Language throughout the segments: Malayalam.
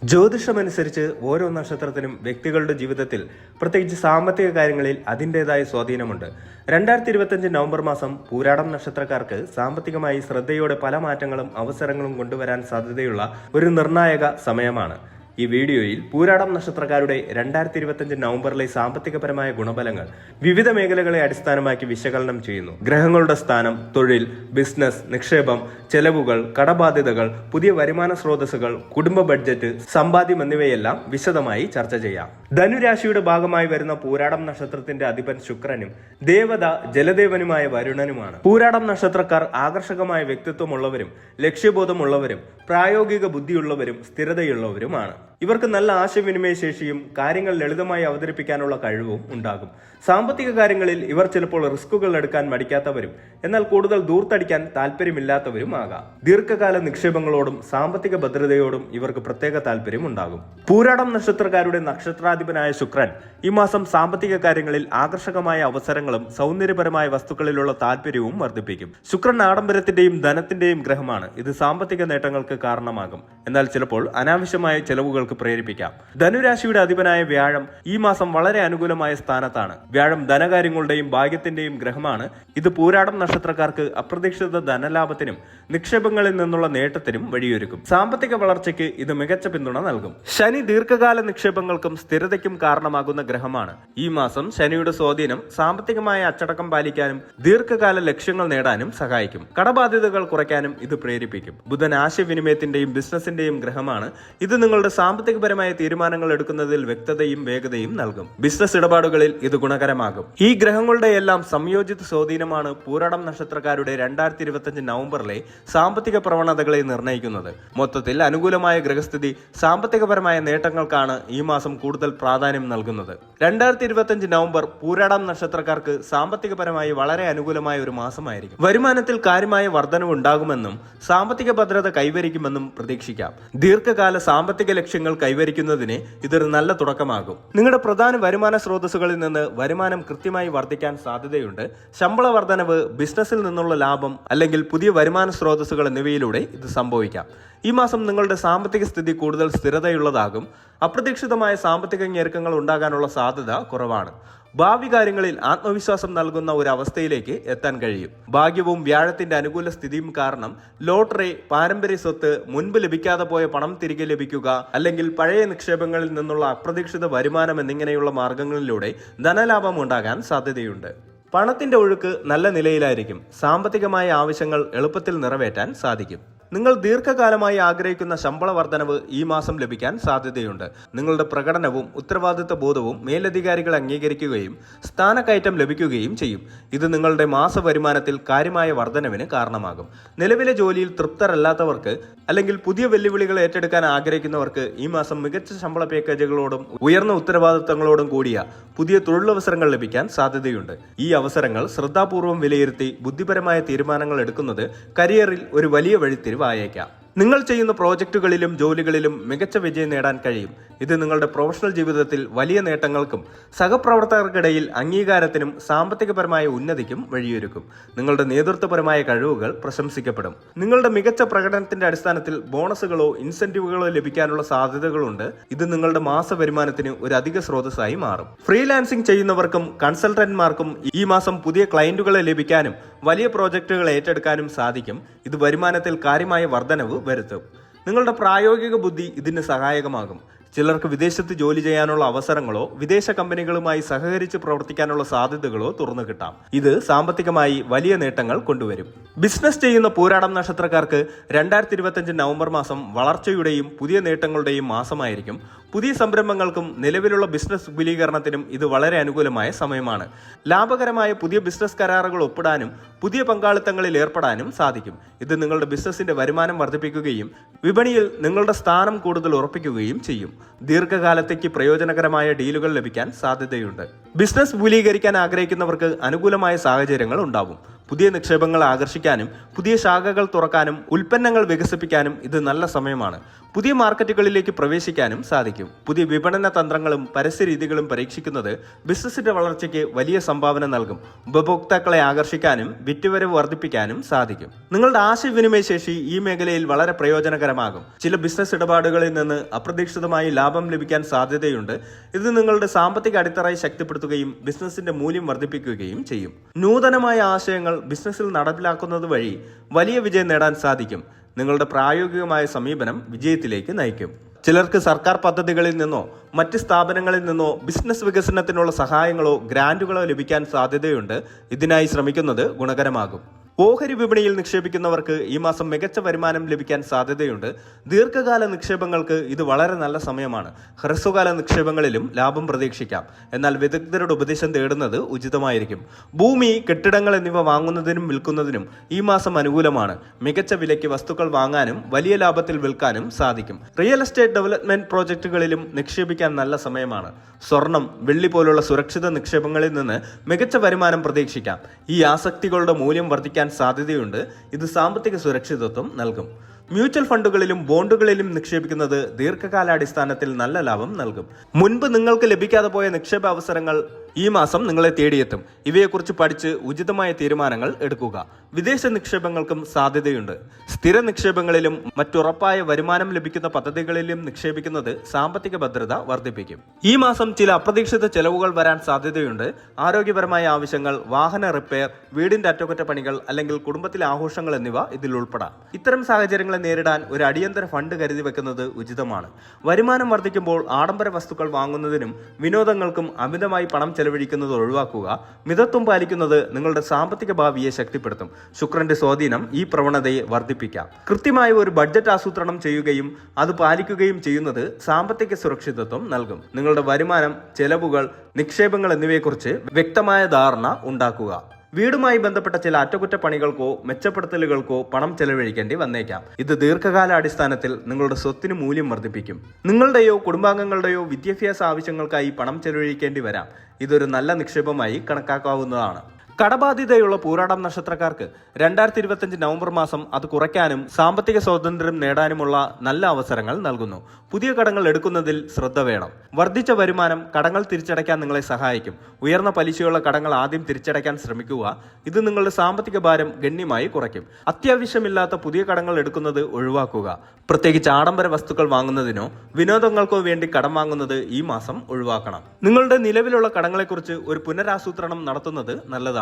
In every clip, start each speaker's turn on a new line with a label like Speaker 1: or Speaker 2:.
Speaker 1: ജ്യോതിഷമനുസരിച്ച് ഓരോ നക്ഷത്രത്തിനും വ്യക്തികളുടെ ജീവിതത്തിൽ പ്രത്യേകിച്ച് സാമ്പത്തിക കാര്യങ്ങളിൽ അതിൻ്റെതായ സ്വാധീനമുണ്ട്. 2025 നവംബർ മാസം പൂരാടം നക്ഷത്രക്കാർക്ക് സാമ്പത്തികമായി ശ്രദ്ധയോടെ പല മാറ്റങ്ങളും അവസരങ്ങളും കൊണ്ടുവരാൻ സാധ്യതയുള്ള ഒരു നിർണായക സമയമാണ്. ഈ വീഡിയോയിൽ പൂരാടം നക്ഷത്രക്കാരുടെ 2025 നവംബറിലെ സാമ്പത്തികപരമായ ഗുണഫലങ്ങൾ വിവിധ മേഖലകളെ അടിസ്ഥാനമാക്കി വിശകലനം ചെയ്യുന്നു. ഗ്രഹങ്ങളുടെ സ്ഥാനം, തൊഴിൽ, ബിസിനസ്, നിക്ഷേപം, ചെലവുകൾ, കടബാധ്യതകൾ, പുതിയ വരുമാന സ്രോതസ്സുകൾ, കുടുംബ ബഡ്ജറ്റ്, സമ്പാദ്യം എന്നിവയെല്ലാം വിശദമായി ചർച്ച ചെയ്യാം. ധനുരാശിയുടെ ഭാഗമായി വരുന്ന പൂരാടം നക്ഷത്രത്തിന്റെ അധിപൻ ശുക്രനും ദേവത ജലദേവനുമായ വരുണനുമാണ്. പൂരാടം നക്ഷത്രക്കാർ ആകർഷകമായ വ്യക്തിത്വമുള്ളവരും ലക്ഷ്യബോധമുള്ളവരും പ്രായോഗിക ബുദ്ധിയുള്ളവരും സ്ഥിരതയുള്ളവരുമാണ്. ഇവർക്ക് നല്ല ആശയവിനിമയ ശേഷിയും കാര്യങ്ങൾ ലളിതമായി അവതരിപ്പിക്കാനുള്ള കഴിവും ഉണ്ടാകും. സാമ്പത്തിക കാര്യങ്ങളിൽ ഇവർ ചിലപ്പോൾ റിസ്കുകൾ എടുക്കാൻ മടിക്കാത്തവരും എന്നാൽ കൂടുതൽ ദൂർത്തടിക്കാൻ താല്പര്യമില്ലാത്തവരും ആകാം. ദീർഘകാല നിക്ഷേപങ്ങളോടും സാമ്പത്തിക ഭദ്രതയോടും ഇവർക്ക് പ്രത്യേക താല്പര്യം ഉണ്ടാകും. പൂരാടം നക്ഷത്രക്കാരുടെ നക്ഷത്രാധിപനായ ശുക്രൻ ഈ മാസം സാമ്പത്തിക കാര്യങ്ങളിൽ ആകർഷകമായ അവസരങ്ങളും സൗന്ദര്യപരമായ വസ്തുക്കളിലുള്ള താല്പര്യവും വർദ്ധിപ്പിക്കും. ശുക്രൻ ആഡംബരത്തിന്റെയും ധനത്തിന്റെയും ഗ്രഹമാണ്. ഇത് സാമ്പത്തിക നേട്ടങ്ങൾക്ക് കാരണമാകും, എന്നാൽ ചിലപ്പോൾ അനാവശ്യമായ ചെലവുകൾക്ക് പ്രേരിപ്പിക്കാം. ധനുരാശിയുടെ അധിപനായ വ്യാഴം ഈ മാസം വളരെ അനുകൂലമായ സ്ഥാനത്താണ്. വ്യാഴം ധനകാര്യങ്ങളുടെയും ഭാഗ്യത്തിന്റെയും ഗ്രഹമാണ്. ഇത് പൂരാടം നക്ഷത്രക്കാർക്ക് അപ്രതീക്ഷിത ധനലാഭത്തിനും നിക്ഷേപങ്ങളിൽ നിന്നുള്ള നേട്ടത്തിനും വഴിയൊരുക്കും. സാമ്പത്തിക വളർച്ചയ്ക്ക് ഇത് മികച്ച പിന്തുണ നൽകും. ശനി ദീർഘകാല നിക്ഷേപങ്ങൾക്കും സ്ഥിരതയ്ക്കും കാരണമാകുന്ന ഗ്രഹമാണ്. ഈ മാസം ശനിയുടെ സ്വാധീനം സാമ്പത്തികമായ അച്ചടക്കം പാലിക്കാനും ദീർഘകാല ലക്ഷ്യങ്ങൾ നേടാനും സഹായിക്കും. കടബാധ്യതകൾ കുറയ്ക്കാനും ഇത് പ്രേരിപ്പിക്കും. ബുധൻ ആശയവിനിമയത്തിന്റെയും ബിസിനസിന്റെയും ഗ്രഹമാണ്. ഇത് നിങ്ങളുടെ സാമ്പത്തികപരമായ തീരുമാനങ്ങൾ എടുക്കുന്നതിൽ വ്യക്തതയും വേഗതയും നൽകും. ബിസിനസ് ഇടപാടുകളിൽ ഇത് ഗുണകരമാകും. ഈ ഗ്രഹങ്ങളുടെ എല്ലാം സംയോജിത സ്വാധീനമാണ് പൂരാടം നക്ഷത്രക്കാരുടെ 2025 നവംബറിലെ സാമ്പത്തിക പ്രവണതകളെ നിർണ്ണയിക്കുന്നത്. മൊത്തത്തിൽ അനുകൂലമായ ഗ്രഹസ്ഥിതി സാമ്പത്തികപരമായ നേട്ടങ്ങൾക്കാണ് ഈ മാസം കൂടുതൽ പ്രാധാന്യം നൽകുന്നത്. 2025 നവംബർ പൂരാടം നക്ഷത്രക്കാർക്ക് സാമ്പത്തികപരമായി വളരെ അനുകൂലമായ ഒരു മാസമായിരിക്കും. വരുമാനത്തിൽ കാര്യമായ വർധനവ് ഉണ്ടാകുമെന്നും സാമ്പത്തിക ഭദ്രത കൈവരിക്കുമെന്നും പ്രതീക്ഷിക്കാം. ദീർഘകാല സാമ്പത്തിക ലക്ഷ്യങ്ങൾ കൈവരിക്കുന്നതിന് ഇതൊരു നല്ല തുടക്കമാകും. നിങ്ങളുടെ പ്രധാന വരുമാന സ്രോതസ്സുകളിൽ നിന്ന് വരുമാനം കൃത്യമായി വർദ്ധിക്കാൻ സാധ്യതയുണ്ട്. ശമ്പള വർധനവ്, ബിസിനസ്സിൽ നിന്നുള്ള ലാഭം അല്ലെങ്കിൽ പുതിയ വരുമാന സ്രോതസ്സുകൾ എന്നിവയിലൂടെ ഇത് സംഭവിക്കാം. ഈ മാസം നിങ്ങളുടെ സാമ്പത്തിക സ്ഥിതി കൂടുതൽ സ്ഥിരതയുള്ളതാകും. അപ്രതീക്ഷിതമായ സാമ്പത്തിക ഞെരുക്കങ്ങൾ ഉണ്ടാകാനുള്ള സാധ്യത കുറവാണ്. ഭാവി കാര്യങ്ങളിൽ ആത്മവിശ്വാസം നൽകുന്ന ഒരു അവസ്ഥയിലേക്ക് എത്താൻ കഴിയും. ഭാഗ്യവും വ്യാഴത്തിന്റെ അനുകൂല സ്ഥിതിയും കാരണം ലോട്ടറി, പാരമ്പര്യ സ്വത്ത്, മുൻപ് ലഭിക്കാതെ പോയ പണം തിരികെ ലഭിക്കുക അല്ലെങ്കിൽ പഴയ നിക്ഷേപങ്ങളിൽ നിന്നുള്ള അപ്രതീക്ഷിത വരുമാനം എന്നിങ്ങനെയുള്ള മാർഗങ്ങളിലൂടെ ധനലാഭം ഉണ്ടാകാൻ സാധ്യതയുണ്ട്. പണത്തിന്റെ ഒഴുക്ക് നല്ല നിലയിലായിരിക്കും. സാമ്പത്തികമായ ആവശ്യങ്ങൾ എളുപ്പത്തിൽ നിറവേറ്റാൻ സാധിക്കും. നിങ്ങൾ ദീർഘകാലമായി ആഗ്രഹിക്കുന്ന ശമ്പള വർധനവ് ഈ മാസം ലഭിക്കാൻ സാധ്യതയുണ്ട്. നിങ്ങളുടെ പ്രകടനവും ഉത്തരവാദിത്വ ബോധവും മേലധികാരികൾ അംഗീകരിക്കുകയും സ്ഥാനക്കയറ്റം ലഭിക്കുകയും ചെയ്യും. ഇത് നിങ്ങളുടെ മാസ വരുമാനത്തിൽ കാര്യമായ വർധനവിന് കാരണമാകും. നിലവിലെ ജോലിയിൽ തൃപ്തരല്ലാത്തവർക്ക് അല്ലെങ്കിൽ പുതിയ വെല്ലുവിളികൾ ഏറ്റെടുക്കാൻ ആഗ്രഹിക്കുന്നവർക്ക് ഈ മാസം മികച്ച ശമ്പള പാക്കേജുകളോടും ഉയർന്ന ഉത്തരവാദിത്തങ്ങളോടും കൂടിയ പുതിയ തൊഴിലവസരങ്ങൾ ലഭിക്കാൻ സാധ്യതയുണ്ട്. ഈ അവസരങ്ങൾ ശ്രദ്ധാപൂർവം വിലയിരുത്തി ബുദ്ധിപരമായ തീരുമാനങ്ങൾ എടുക്കുന്നത് കരിയറിൽ ഒരു വലിയ വഴിത്തിരിവ് ആയേക്കാം. നിങ്ങൾ ചെയ്യുന്ന പ്രോജക്റ്റുകളിലും ജോലികളിലും മികച്ച വിജയം നേടാൻ കഴിയും. ഇത് നിങ്ങളുടെ പ്രൊഫഷണൽ ജീവിതത്തിൽ വലിയ നേട്ടങ്ങൾക്കും സഹപ്രവർത്തകർക്കിടയിൽ അംഗീകാരത്തിനും സാമ്പത്തികപരമായ ഉന്നതിക്കും വഴിയൊരുക്കും. നിങ്ങളുടെ നേതൃത്വപരമായ കഴിവുകൾ പ്രശംസിക്കപ്പെടും. നിങ്ങളുടെ മികച്ച പ്രകടനത്തിന്റെ അടിസ്ഥാനത്തിൽ ബോണസുകളോ ഇൻസെന്റീവുകളോ ലഭിക്കാനുള്ള സാധ്യതകളുണ്ട്. ഇത് നിങ്ങളുടെ മാസ വരുമാനത്തിന് ഒരു അധിക സ്രോതസ്സായി മാറും. ഫ്രീലാൻസിംഗ് ചെയ്യുന്നവർക്കും കൺസൾട്ടന്റ്മാർക്കും ഈ മാസം പുതിയ ക്ലയന്റുകളെ ലഭിക്കാനും വലിയ പ്രോജക്റ്റുകൾ ഏറ്റെടുക്കാനും സാധിക്കും. ഇത് വരുമാനത്തിൽ കാര്യമായ വർധനവ് വരുത്തും. നിങ്ങളുടെ പ്രായോഗിക ബുദ്ധി ഇതിന് സഹായകമാകും. ചിലർക്ക് വിദേശത്ത് ജോലി ചെയ്യാനുള്ള അവസരങ്ങളോ വിദേശ കമ്പനികളുമായി സഹകരിച്ച് പ്രവർത്തിക്കാനുള്ള സാധ്യതകളോ തുറന്നു കിട്ടാം. ഇത് സാമ്പത്തികമായി വലിയ നേട്ടങ്ങൾ കൊണ്ടുവരും. ബിസിനസ് ചെയ്യുന്ന പൂരാടം നക്ഷത്രക്കാർക്ക് 2025 നവംബർ മാസം വളർച്ചയുടെയും പുതിയ നേട്ടങ്ങളുടെയും മാസമായിരിക്കും. പുതിയ സംരംഭങ്ങൾക്കും നിലവിലുള്ള ബിസിനസ് വിപുലീകരണത്തിനും ഇത് വളരെ അനുകൂലമായ സമയമാണ്. ലാഭകരമായ പുതിയ ബിസിനസ് കരാറുകൾ ഒപ്പിടാനും പുതിയ പങ്കാളിത്തങ്ങളിൽ ഏർപ്പെടാനും സാധിക്കും. ഇത് നിങ്ങളുടെ ബിസിനസിന്റെ വരുമാനം വർദ്ധിപ്പിക്കുകയും വിപണിയിൽ നിങ്ങളുടെ സ്ഥാനം കൂടുതൽ ഉറപ്പിക്കുകയും ചെയ്യും. ദീർഘകാലത്തേക്ക് പ്രയോജനകരമായ ഡീലുകൾ ലഭിക്കാൻ സാധ്യതയുണ്ട്. ബിസിനസ് വിപുലീകരിക്കാൻ ആഗ്രഹിക്കുന്നവർക്ക് അനുകൂലമായ സാഹചര്യങ്ങൾ ഉണ്ടാവും. പുതിയ നിക്ഷേപങ്ങൾ ആകർഷിക്കാനും പുതിയ ശാഖകൾ തുറക്കാനും ഉൽപ്പന്നങ്ങൾ വികസിപ്പിക്കാനും ഇത് നല്ല സമയമാണ്. പുതിയ മാർക്കറ്റുകളിലേക്ക് പ്രവേശിക്കാനും സാധിക്കും. പുതിയ വിപണന തന്ത്രങ്ങളും പരസ്യ രീതികളും പരീക്ഷിക്കുന്നത് ബിസിനസിന്റെ വളർച്ചയ്ക്ക് വലിയ സംഭാവന നൽകും. ഉപഭോക്താക്കളെ ആകർഷിക്കാനും വിറ്റുവരവ് വർദ്ധിപ്പിക്കാനും സാധിക്കും. നിങ്ങളുടെ ആശയവിനിമയ ശേഷി ഈ മേഖലയിൽ വളരെ പ്രയോജനകരമാകും. ചില ബിസിനസ് ഇടപാടുകളിൽ നിന്ന് അപ്രതീക്ഷിതമായി ലാഭം ലഭിക്കാൻ സാധ്യതയുണ്ട്. ഇത് നിങ്ങളുടെ സാമ്പത്തിക അടിത്തറയെ ശക്തിപ്പെടുത്തുകയും ബിസിനസിന്റെ മൂല്യം വർദ്ധിപ്പിക്കുകയും ചെയ്യും. നൂതനമായ ആശയങ്ങൾ ബിസിനസ്സിൽ നടപ്പിലാക്കുന്നത് വഴി വലിയ വിജയം നേടാൻ സാധിക്കും. നിങ്ങളുടെ പ്രായോഗികമായ സമീപനം വിജയത്തിലേക്ക് നയിക്കും. ചിലർക്ക് സർക്കാർ പദ്ധതികളിൽ നിന്നോ മറ്റ് സ്ഥാപനങ്ങളിൽ നിന്നോ ബിസിനസ് വികസനത്തിനുള്ള സഹായങ്ങളോ ഗ്രാന്റുകളോ ലഭിക്കാൻ സാധ്യതയുണ്ട്. ഇതിനായി ശ്രമിക്കുന്നത് ഗുണകരമാകും. ഓഹരി വിപണിയിൽ നിക്ഷേപിക്കുന്നവർക്ക് ഈ മാസം മികച്ച വരുമാനം ലഭിക്കാൻ സാധ്യതയുണ്ട്. ദീർഘകാല നിക്ഷേപങ്ങൾക്ക് ഇത് വളരെ നല്ല സമയമാണ്. ഹ്രസ്വകാല നിക്ഷേപങ്ങളിലും ലാഭം പ്രതീക്ഷിക്കാം. എന്നാൽ വിദഗ്ധരുടെ ഉപദേശം തേടുന്നത് ഉചിതമായിരിക്കും. ഭൂമി, കെട്ടിടങ്ങൾ എന്നിവ വാങ്ങുന്നതിനും വിൽക്കുന്നതിനും ഈ മാസം അനുകൂലമാണ്. മികച്ച വിലയ്ക്ക് വസ്തുക്കൾ വാങ്ങാനും വലിയ ലാഭത്തിൽ വിൽക്കാനും സാധിക്കും. റിയൽ എസ്റ്റേറ്റ് ഡെവലപ്മെന്റ് പ്രോജക്റ്റുകളിലും നിക്ഷേപിക്കാൻ നല്ല സമയമാണ്. സ്വർണം, വെള്ളി പോലുള്ള സുരക്ഷിത നിക്ഷേപങ്ങളിൽ നിന്ന് മികച്ച വരുമാനം പ്രതീക്ഷിക്കാം. ഈ ആസക്തികളുടെ മൂല്യം വർദ്ധിക്കാൻ സാധ്യതയുണ്ട്. ഇത് സാമ്പത്തിക സുരക്ഷിതത്വം നൽകും. മ്യൂച്വൽ ഫണ്ടുകളിലും ബോണ്ടുകളിലും നിക്ഷേപിക്കുന്നത് ദീർഘകാലാടിസ്ഥാനത്തിൽ നല്ല ലാഭം നൽകും. മുൻപ് നിങ്ങൾക്ക് ലഭിക്കാതെ പോയ നിക്ഷേപ അവസരങ്ങൾ ഈ മാസം നിങ്ങളെ തേടിയെത്തും. ഇവയെക്കുറിച്ച് പഠിച്ച് ഉചിതമായ തീരുമാനങ്ങൾ എടുക്കുക. വിദേശ നിക്ഷേപങ്ങൾക്കും സാധ്യതയുണ്ട്. സ്ഥിര നിക്ഷേപങ്ങളിലും മറ്റുറപ്പായ വരുമാനം ലഭിക്കുന്ന പദ്ധതികളിലും നിക്ഷേപിക്കുന്നത് സാമ്പത്തിക ഭദ്രത വർദ്ധിപ്പിക്കും. ഈ മാസം ചില അപ്രതീക്ഷിത ചെലവുകൾ വരാൻ സാധ്യതയുണ്ട്. ആരോഗ്യപരമായ ആവശ്യങ്ങൾ, വാഹന റിപ്പയർ, വീടിന്റെ അറ്റകുറ്റപ്പണികൾ അല്ലെങ്കിൽ കുടുംബത്തിലെ ആഘോഷങ്ങൾ എന്നിവ ഇതിൽ ഉൾപ്പെടാം. ഇത്തരം സാഹചര്യങ്ങളെ നേരിടാൻ ഒരു അടിയന്തര ഫണ്ട് കരുതി വെക്കുന്നത് ഉചിതമാണ്. വരുമാനം വർദ്ധിക്കുമ്പോൾ ആഡംബര വസ്തുക്കൾ വാങ്ങുന്നതിനും വിനോദങ്ങൾക്കും അമിതമായി പണം ചെലവഴിക്കുന്നത് ഒഴിവാക്കുക. മിതത്വം പാലിക്കുന്നത് നിങ്ങളുടെ സാമ്പത്തിക ഭാവിയെ ശക്തിപ്പെടുത്തും. ശുക്രന്റെ സ്വാധീനം ഈ പ്രവണതയെ വർദ്ധിപ്പിക്കാം. കൃത്യമായ ഒരു ബഡ്ജറ്റ് ആസൂത്രണം ചെയ്യുകയും അത് പാലിക്കുകയും ചെയ്യുന്നത് സാമ്പത്തിക സുരക്ഷിതത്വം നൽകും. നിങ്ങളുടെ വരുമാനം, ചെലവുകൾ, നിക്ഷേപങ്ങൾ എന്നിവയെക്കുറിച്ച് വ്യക്തമായ ധാരണ ഉണ്ടാക്കുക. വീടുമായി ബന്ധപ്പെട്ട ചില അറ്റകുറ്റപ്പണികൾക്കോ മെച്ചപ്പെടുത്തലുകൾക്കോ പണം ചെലവഴിക്കേണ്ടി വന്നേക്കാം. ഇത് ദീർഘകാലാടിസ്ഥാനത്തിൽ നിങ്ങളുടെ സ്വത്തിന് മൂല്യം വർദ്ധിപ്പിക്കും. നിങ്ങളുടെയോ കുടുംബാംഗങ്ങളുടെയോ വിദ്യാഭ്യാസ ആവശ്യങ്ങൾക്കായി പണം ചെലവഴിക്കേണ്ടി വരാം. ഇതൊരു നല്ല നിക്ഷേപമായി കണക്കാക്കാവുന്നതാണ്. കടബാധ്യതയുള്ള പൂരാടം നക്ഷത്രക്കാർക്ക് 2025 നവംബർ മാസം അത് കുറയ്ക്കാനും സാമ്പത്തിക സ്വാതന്ത്ര്യം നേടാനുമുള്ള നല്ല അവസരങ്ങൾ നൽകുന്നു. പുതിയ കടങ്ങൾ എടുക്കുന്നതിൽ ശ്രദ്ധ വേണം. വർദ്ധിച്ച വരുമാനം കടങ്ങൾ തിരിച്ചടയ്ക്കാൻ നിങ്ങളെ സഹായിക്കും. ഉയർന്ന പലിശയുള്ള കടങ്ങൾ ആദ്യം തിരിച്ചടയ്ക്കാൻ ശ്രമിക്കുക. ഇത് നിങ്ങളുടെ സാമ്പത്തിക ഭാരം ഗണ്യമായി കുറയ്ക്കും. അത്യാവശ്യമില്ലാത്ത പുതിയ കടങ്ങൾ എടുക്കുന്നത് ഒഴിവാക്കുക. പ്രത്യേകിച്ച് ആഡംബര വസ്തുക്കൾ വാങ്ങുന്നതിനോ വിനോദങ്ങൾക്കോ വേണ്ടി കടം വാങ്ങുന്നത് ഈ മാസം ഒഴിവാക്കണം. നിങ്ങളുടെ നിലവിലുള്ള കടങ്ങളെക്കുറിച്ച് ഒരു പുനരാസൂത്രണം നടത്തുന്നത് നല്ലതാണ്.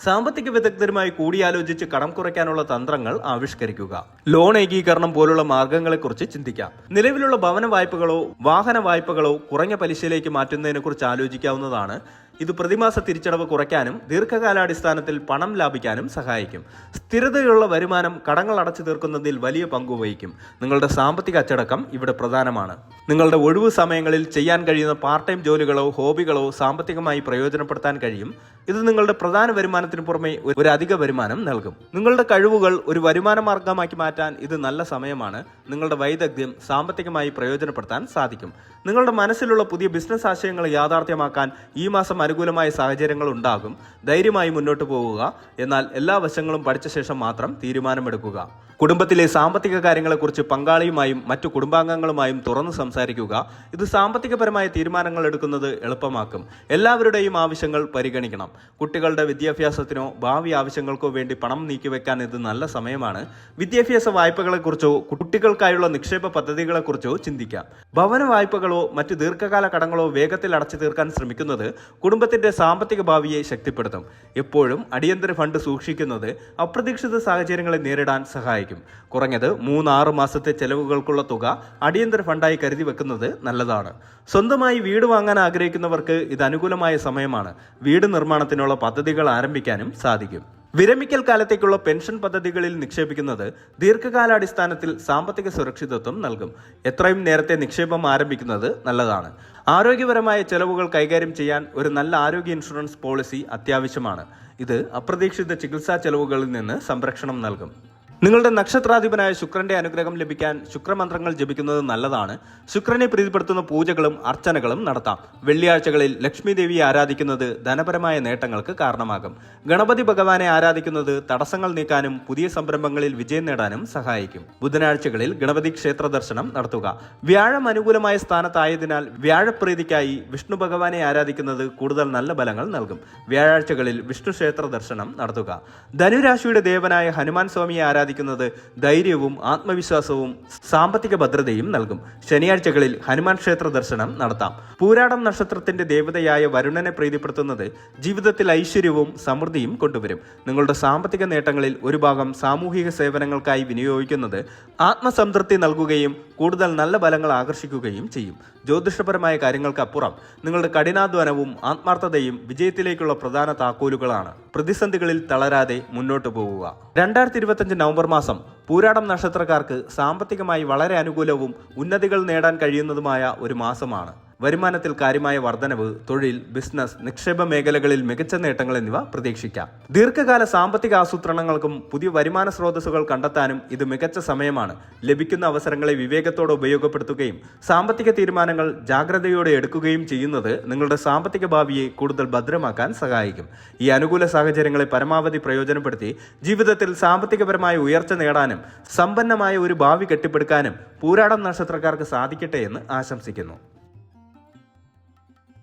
Speaker 1: സാമ്പത്തിക വിദഗ്ധരുമായി കൂടിയാലോചിച്ച് കടം കുറയ്ക്കാനുള്ള തന്ത്രങ്ങൾ ആവിഷ്കരിക്കുക. ലോൺ ഏകീകരണം പോലുള്ള മാർഗങ്ങളെക്കുറിച്ച് ചിന്തിക്കാം. നിലവിലുള്ള ഭവന വായ്പകളോ വാഹന വായ്പകളോ കുറഞ്ഞ പലിശയിലേക്ക് മാറ്റുന്നതിനെക്കുറിച്ച് ആലോചിക്കാവുന്നതാണ്. ഇത് പ്രതിമാസ തിരിച്ചടവ് കുറയ്ക്കാനും ദീർഘകാലാടിസ്ഥാനത്തിൽ പണം ലാഭിക്കാനും സഹായിക്കും. സ്ഥിരതയുള്ള വരുമാനം കടങ്ങൾ അടച്ചു തീർക്കുന്നതിൽ വലിയ പങ്കുവഹിക്കും. നിങ്ങളുടെ സാമ്പത്തിക അച്ചടക്കം ഇവിടെ പ്രധാനമാണ്. നിങ്ങളുടെ ഒഴിവു സമയങ്ങളിൽ ചെയ്യാൻ കഴിയുന്ന പാർട്ട് ടൈം ജോലികളോ ഹോബികളോ സാമ്പത്തികമായി പ്രയോജനപ്പെടുത്താൻ കഴിയും. ഇത് നിങ്ങളുടെ പ്രധാന വരുമാനത്തിന് പുറമെ ഒരു അധിക വരുമാനം നൽകും. നിങ്ങളുടെ കഴിവുകൾ ഒരു വരുമാന മാർഗമാക്കി മാറ്റാൻ ഇത് നല്ല സമയമാണ്. നിങ്ങളുടെ വൈദഗ്ധ്യം സാമ്പത്തികമായി പ്രയോജനപ്പെടുത്താൻ സാധിക്കും. നിങ്ങളുടെ മനസ്സിലുള്ള പുതിയ ബിസിനസ് ആശയങ്ങൾ യാഥാർത്ഥ്യമാക്കാൻ ഈ മാസം അനുകൂലമായ സാഹചര്യങ്ങൾ ഉണ്ടാകും. ധൈര്യമായി മുന്നോട്ട് പോവുക. എന്നാൽ എല്ലാ വശങ്ങളും പഠിച്ച ശേഷം മാത്രം തീരുമാനമെടുക്കുക. കുടുംബത്തിലെ സാമ്പത്തിക കാര്യങ്ങളെക്കുറിച്ച് പങ്കാളിയുമായും മറ്റു കുടുംബാംഗങ്ങളുമായും തുറന്നു സംസാരിക്കുക. ഇത് സാമ്പത്തികപരമായ തീരുമാനങ്ങൾ എടുക്കുന്നത് എളുപ്പമാക്കും. എല്ലാവരുടെയും ആവശ്യങ്ങൾ പരിഗണിക്കണം. കുട്ടികളുടെ വിദ്യാഭ്യാസത്തിനോ ഭാവി ആവശ്യങ്ങൾക്കോ വേണ്ടി പണം നീക്കിവെക്കാൻ ഇത് നല്ല സമയമാണ്. വിദ്യാഭ്യാസ വായ്പകളെക്കുറിച്ചോ കുട്ടികൾക്കായുള്ള നിക്ഷേപ പദ്ധതികളെക്കുറിച്ചോ ചിന്തിക്കാം. ഭവന വായ്പകളോ മറ്റ് ദീർഘകാല കടങ്ങളോ വേഗത്തിൽ അടച്ചു തീർക്കാൻ ശ്രമിക്കുന്നത് കുടുംബത്തിന്റെ സാമ്പത്തിക ഭാവിയെ ശക്തിപ്പെടുത്തും. എപ്പോഴും അടിയന്തര ഫണ്ട് സൂക്ഷിക്കുന്നത് അപ്രതീക്ഷിത സാഹചര്യങ്ങളെ നേരിടാൻ സഹായിക്കും. കുറഞ്ഞത് 3-6 മാസത്തെ ചെലവുകൾക്കുള്ള തുക അടിയന്തര ഫണ്ടായി കരുതി വെക്കുന്നത് നല്ലതാണ്. സ്വന്തമായി വീട് വാങ്ങാൻ ആഗ്രഹിക്കുന്നവർക്ക് ഇത് അനുകൂലമായ സമയമാണ്. വീട് നിർമ്മാണത്തിനുള്ള പദ്ധതികൾ ആരംഭിക്കാനും സാധിക്കും. വിരമിക്കൽ കാലത്തേക്കുള്ള പെൻഷൻ പദ്ധതികളിൽ നിക്ഷേപിക്കുന്നത് ദീർഘകാലാടിസ്ഥാനത്തിൽ സാമ്പത്തിക സുരക്ഷിതത്വം നൽകും. എത്രയും നേരത്തെ നിക്ഷേപം ആരംഭിക്കുന്നത് നല്ലതാണ്. ആരോഗ്യപരമായ ചെലവുകൾ കൈകാര്യം ചെയ്യാൻ ഒരു നല്ല ആരോഗ്യ ഇൻഷുറൻസ് പോളിസി അത്യാവശ്യമാണ്. ഇത് അപ്രതീക്ഷിത ചികിത്സാ ചെലവുകളിൽ നിന്ന് സംരക്ഷണം നൽകും. നിങ്ങളുടെ നക്ഷത്രാധിപനായ ശുക്രന്റെ അനുഗ്രഹം ലഭിക്കാൻ ശുക്രമന്ത്രങ്ങൾ ജപിക്കുന്നത് നല്ലതാണ്. ശുക്രനെ പ്രീതിപ്പെടുത്തുന്ന പൂജകളും അർച്ചനകളും നടത്താം. വെള്ളിയാഴ്ചകളിൽ ലക്ഷ്മി ദേവിയെ ആരാധിക്കുന്നത് ധനപരമായ നേട്ടങ്ങൾക്ക് കാരണമാകും. ഗണപതി ഭഗവാനെ ആരാധിക്കുന്നത് തടസ്സങ്ങൾ നീക്കാനും പുതിയ സംരംഭങ്ങളിൽ വിജയം നേടാനും സഹായിക്കും. ബുധനാഴ്ചകളിൽ ഗണപതി ക്ഷേത്ര ദർശനം നടത്തുക. വ്യാഴം അനുകൂലമായ സ്ഥാനത്തായതിനാൽ വ്യാഴപ്രീതിക്കായി വിഷ്ണു ഭഗവാനെ ആരാധിക്കുന്നത് കൂടുതൽ നല്ല ഫലങ്ങൾ നൽകും. വ്യാഴാഴ്ചകളിൽ വിഷ്ണു ക്ഷേത്ര ദർശനം നടത്തുക. ധനുരാശിയുടെ ദേവനായ ഹനുമാൻ സ്വാമിയെ ആരാധിക്കുന്നത് ധൈര്യവും ആത്മവിശ്വാസവും സാമ്പത്തിക ഭദ്രതയും നൽകും. ശനിയാഴ്ചകളിൽ ഹനുമാൻ ക്ഷേത്ര ദർശനം നടത്താം. പൂരാടം നക്ഷത്രത്തിന്റെ ദേവതയായ വരുണനെ പ്രീതിപ്പെടുത്തുന്നത് ജീവിതത്തിൽ ഐശ്വര്യവും സമൃദ്ധിയും കൊണ്ടുവരും. നിങ്ങളുടെ സാമ്പത്തിക നേട്ടങ്ങളിൽ ഒരു ഭാഗം സാമൂഹിക സേവനങ്ങൾക്കായി വിനിയോഗിക്കുന്നത് ആത്മസംതൃപ്തി നൽകുകയും കൂടുതൽ നല്ല ഫലങ്ങൾ ആകർഷിക്കുകയും ചെയ്യും. ജ്യോതിഷപരമായ കാര്യങ്ങൾക്കപ്പുറം നിങ്ങളുടെ കഠിനാധ്വാനവും ആത്മാർത്ഥതയും വിജയത്തിലേക്കുള്ള പ്രധാന താക്കോലുകളാണ്. പ്രതിസന്ധികളിൽ തളരാതെ മുന്നോട്ടു പോവുക. 2025 നവംബർ മാസം പൂരാടം നക്ഷത്രക്കാർക്ക് സാമ്പത്തികമായി വളരെ അനുകൂലവും ഉന്നതികൾ നേടാൻ കഴിയുന്നതുമായ ഒരു മാസമാണ്. വരുമാനത്തിൽ കാര്യമായ വർധനവ്, തൊഴിൽ, ബിസിനസ്, നിക്ഷേപ മേഖലകളിൽ മികച്ച നേട്ടങ്ങൾ എന്നിവ പ്രതീക്ഷിക്കാം. ദീർഘകാല സാമ്പത്തിക ആസൂത്രണങ്ങൾക്കും പുതിയ വരുമാന സ്രോതസ്സുകൾ കണ്ടെത്താനും ഇത് മികച്ച സമയമാണ്. ലഭിക്കുന്ന അവസരങ്ങളെ വിവേകത്തോടെ ഉപയോഗപ്പെടുത്തുകയും സാമ്പത്തിക തീരുമാനങ്ങൾ ജാഗ്രതയോടെ എടുക്കുകയും ചെയ്യുന്നത് നിങ്ങളുടെ സാമ്പത്തിക ഭാവിയെ കൂടുതൽ ഭദ്രമാക്കാൻ സഹായിക്കും. ഈ അനുകൂല സാഹചര്യങ്ങളെ പരമാവധി പ്രയോജനപ്പെടുത്തി ജീവിതത്തിൽ സാമ്പത്തികപരമായ ഉയർച്ച നേടാനും സമ്പന്നമായ ഒരു ഭാവി കെട്ടിപ്പടുക്കാനും പൂരാടം നക്ഷത്രക്കാർക്ക് സാധിക്കട്ടെ എന്ന് ആശംസിക്കുന്നു.